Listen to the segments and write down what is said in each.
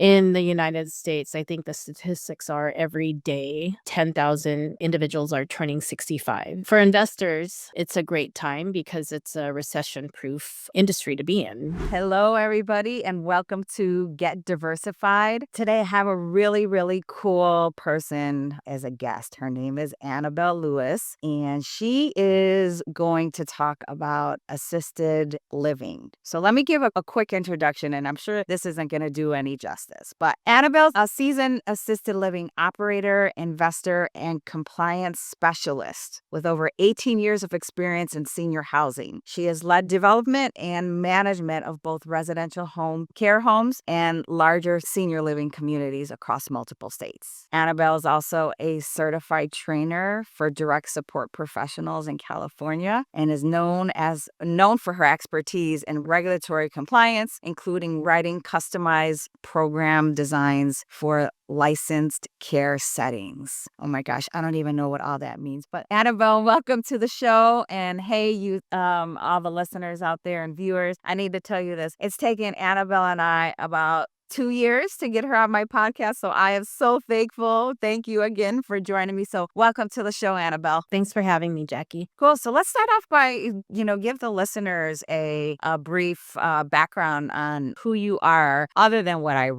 in the United States, I think the statistics are every day, 10,000 individuals are turning 65. For investors, it's a great time because it's a recession-proof industry to be in. Hello, everybody, and welcome to Get Diversified. Today, I have a really cool person as a guest. Her name is Annabelle Lewis, and she is going to talk about assisted living. So let me give a quick introduction, and I'm sure this isn't going to do any justice. But Annabelle's a seasoned assisted living operator, investor, and compliance specialist with over 18 years of experience in senior housing. She has led development and management of both residential care homes and larger senior living communities across multiple states. Annabelle is also a certified trainer for direct support professionals in California and is known for her expertise in regulatory compliance, including writing customized program designs for licensed care settings. Oh my gosh, I don't even know what all that means. But Annabelle, welcome to the show. And hey, you, all the listeners out there and viewers, I need to tell you this. It's taken Annabelle and I about 2 years to get her on my podcast. So I am so thankful. Thank you again for joining me. So welcome to the show, Annabelle. Thanks for having me, Jackie. Cool. So let's start off by, give the listeners a brief background on who you are, other than what I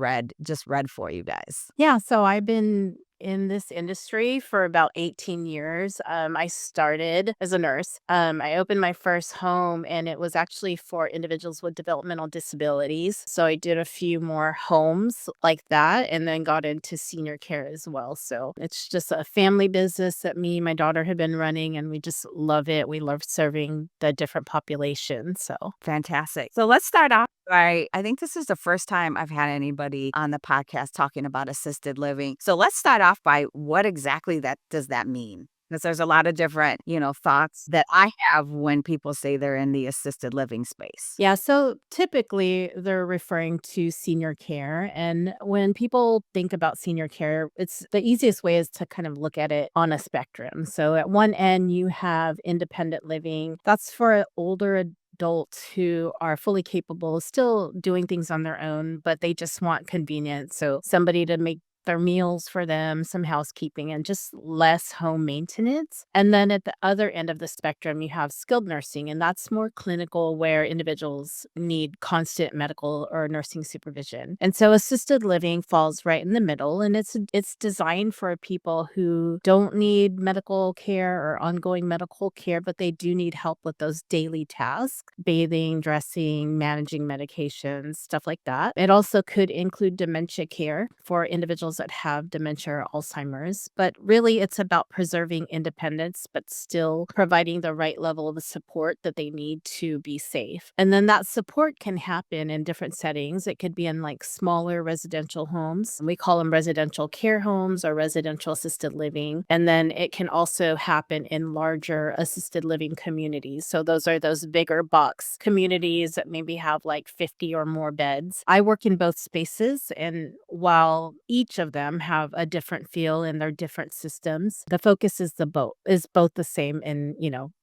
just read for you guys. Yeah, so I've been in this industry for about 18 years. I started as a nurse. I opened my first home and it was actually for individuals with developmental disabilities. So I did a few more homes like that and then got into senior care as well. So it's just a family business that me and my daughter had been running and we just love it. We love serving the different populations. So fantastic. So let's start off. I think this is the first time I've had anybody on the podcast talking about assisted living. So let's start off by what exactly does that mean? Because there's a lot of different, thoughts that I have when people say they're in the assisted living space. yeah, so typically they're referring to senior care. And when people think about senior care, it's the easiest way is to kind of look at it on a spectrum. So at one end, you have independent living. That's for older adults who are fully capable of still doing things on their own, but they just want convenience. So somebody to make their meals for them, some housekeeping, and just less home maintenance. And then at the other end of the spectrum, you have skilled nursing, and that's more clinical where individuals need constant medical or nursing supervision. And so assisted living falls right in the middle, and it's designed for people who don't need medical care or ongoing medical care, but they do need help with those daily tasks, bathing, dressing, managing medications, stuff like that. It also could include dementia care for individuals that have dementia or Alzheimer's, but really it's about preserving independence, but still providing the right level of support that they need to be safe. And then that support can happen in different settings. It could be in like smaller residential homes. We call them residential care homes or residential assisted living. And then it can also happen in larger assisted living communities. So those are those bigger box communities that maybe have like 50 or more beds. I work in both spaces, and while each of them have a different feel in their different systems, the focus is both the same in,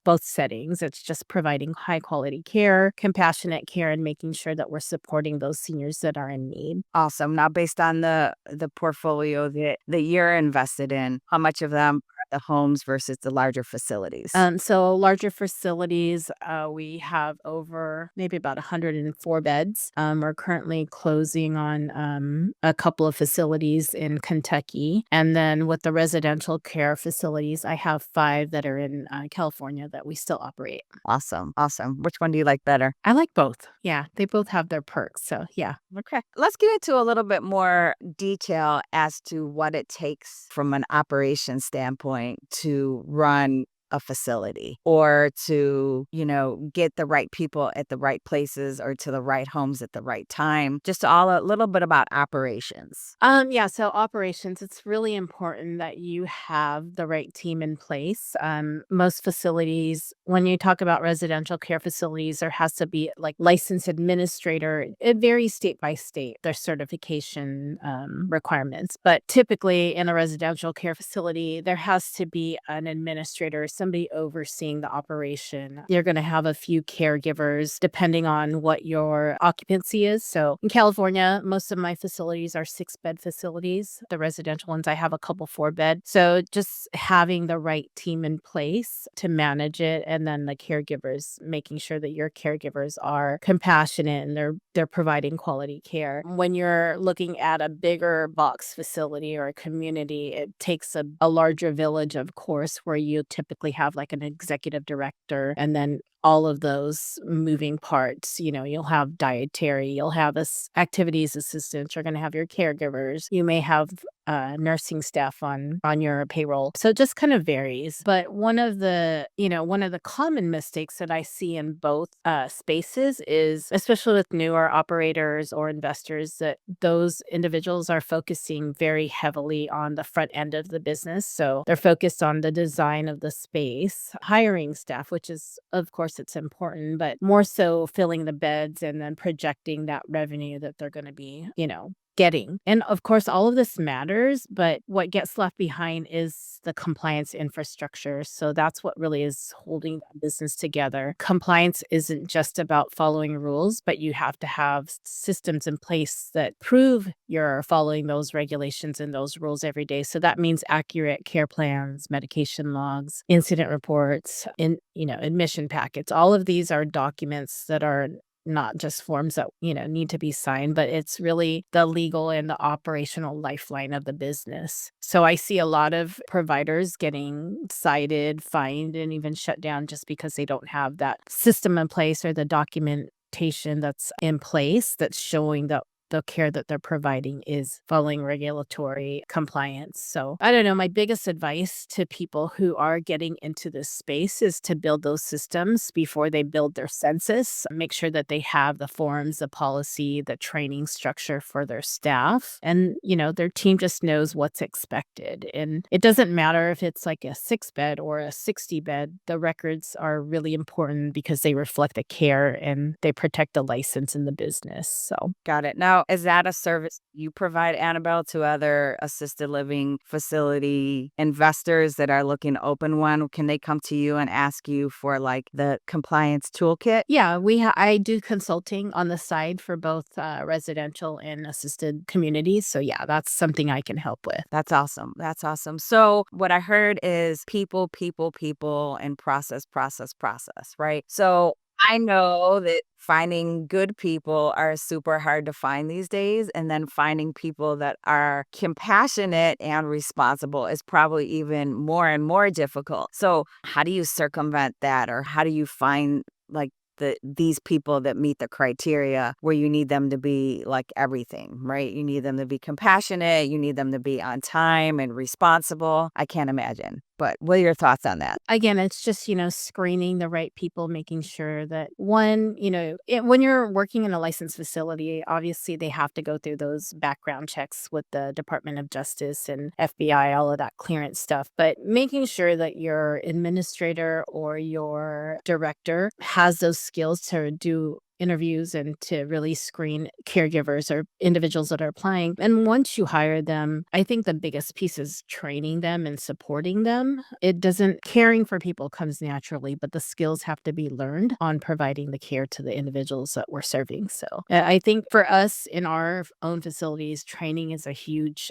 both settings. It's just providing high quality care, compassionate care, and making sure that we're supporting those seniors that are in need. Awesome. Now, based on the portfolio that you're invested in, how much of them are the homes versus the larger facilities? So larger facilities, we have over maybe about 104 beds. We're currently closing on a couple of facilities in Kentucky. And then with the residential care facilities, I have 5 that are in California that we still operate. Awesome. Which one do you like better? I like both. Yeah, they both have their perks. So yeah. Okay. Let's get into a little bit more detail as to what it takes from an operation standpoint to run a facility or to, get the right people at the right places or to the right homes at the right time. Just a little bit about operations. Yeah, so operations, it's really important that you have the right team in place. Most facilities, when you talk about residential care facilities, there has to be like licensed administrator. It varies state by state, their certification requirements. But typically in a residential care facility, there has to be an administrator somebody overseeing the operation. You're going to have a few caregivers depending on what your occupancy is. So in California, most of my facilities are 6-bed facilities. The residential ones, I have a couple 4-bed. So just having the right team in place to manage it, and then the caregivers, making sure that your caregivers are compassionate and they're providing quality care. When you're looking at a bigger box facility or a community, it takes a larger village, of course, where you typically have like an executive director and then all of those moving parts. You'll have dietary, you'll have activities assistants, you're going to have your caregivers, you may have nursing staff on your payroll. So it just kind of varies. But one of the common mistakes that I see in both spaces is, especially with newer operators or investors, that those individuals are focusing very heavily on the front end of the business. So they're focused on the design of the space, hiring staff, which is, of course, it's important, but more so filling the beds and then projecting that revenue that they're going to be, getting. And of course, all of this matters, but what gets left behind is the compliance infrastructure. So that's what really is holding the business together. Compliance isn't just about following rules, but you have to have systems in place that prove you're following those regulations and those rules every day. So that means accurate care plans, medication logs, incident reports, admission packets. All of these are documents that are not just forms that, need to be signed, but it's really the legal and the operational lifeline of the business. So I see a lot of providers getting cited, fined, and even shut down just because they don't have that system in place or the documentation that's in place that's showing that the care that they're providing is following regulatory compliance. So I don't know. My biggest advice to people who are getting into this space is to build those systems before they build their census. Make sure that they have the forms, the policy, the training structure for their staff. And, their team just knows what's expected. And it doesn't matter if it's like a 6-bed or a 60-bed. The records are really important because they reflect the care and they protect the license in the business. So Got it. Now, is that a service you provide, Annabelle, to other assisted living facility investors that are looking to open one? Can they come to you and ask you for like the compliance toolkit? yeah, I do consulting on the side for both residential and assisted communities. So yeah, that's something I can help with. That's awesome. That's awesome. So, what I heard is people, people, people, and process, process, process, right? So, I know that finding good people are super hard to find these days. And then finding people that are compassionate and responsible is probably even more and more difficult. So, how do you circumvent that? Or how do you find like these people that meet the criteria where you need them to be like everything, right? You need them to be compassionate. You need them to be on time and responsible. I can't imagine. But what are your thoughts on that? Again, it's just, screening the right people, making sure that one, when you're working in a licensed facility, obviously they have to go through those background checks with the Department of Justice and FBI, all of that clearance stuff. But making sure that your administrator or your director has those skills to do interviews and to really screen caregivers or individuals that are applying. And once you hire them, I think the biggest piece is training them and supporting them. Caring for people comes naturally, but the skills have to be learned on providing the care to the individuals that we're serving. So I think for us in our own facilities, training is a huge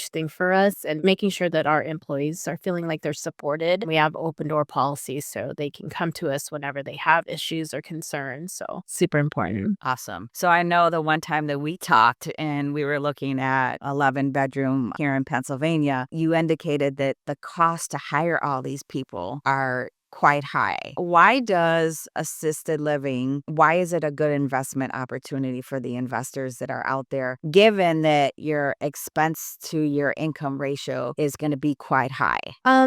thing for us, and making sure that our employees are feeling like they're supported. We have open door policies so they can come to us whenever they have issues or concerns. So super important. Awesome. So I know the one time that we talked and we were looking at 11-bedroom here in Pennsylvania, you indicated that the cost to hire all these people are quite high. Why is it a good investment opportunity for the investors that are out there, given that your expense to your income ratio is going to be quite high?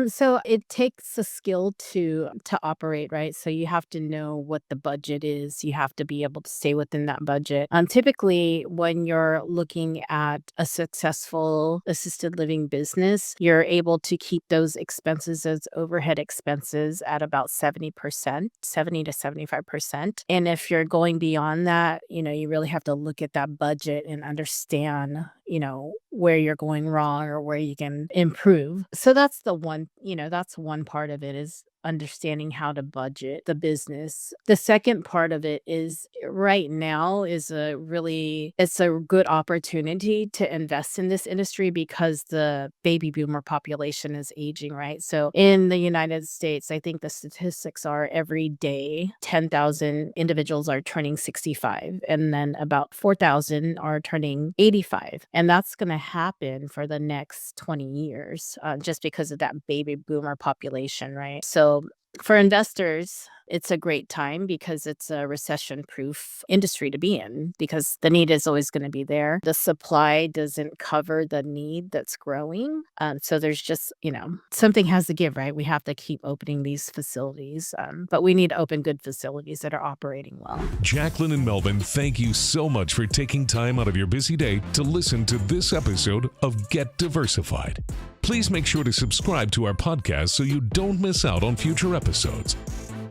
So it takes a skill to operate, right? So you have to know what the budget is. You have to be able to stay within that budget. Typically, when you're looking at a successful assisted living business, you're able to keep those expenses as overhead expenses at at about 70%, 70 to 75%. And if you're going beyond that, you really have to look at that budget and understand, where you're going wrong or where you can improve. So that's one part of it is understanding how to budget the business. The second part of it is right now it's a good opportunity to invest in this industry because the baby boomer population is aging, right? So in the United States, I think the statistics are every day 10,000 individuals are turning 65 and then about 4,000 are turning 85. And that's going to happen for the next 20 years just because of that baby boomer population, right? So for investors, it's a great time because it's a recession-proof industry to be in because the need is always going to be there. The supply doesn't cover the need that's growing. So there's just, something has to give, right? We have to keep opening these facilities, but we need to open good facilities that are operating well. Jacqueline and Melvin, thank you so much for taking time out of your busy day to listen to this episode of Get Diversified. Please make sure to subscribe to our podcast so you don't miss out on future episodes.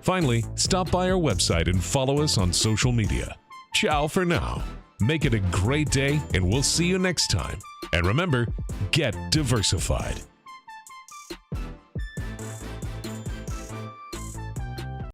Finally, stop by our website and follow us on social media. Ciao for now. Make it a great day, and we'll see you next time. And remember, get diversified.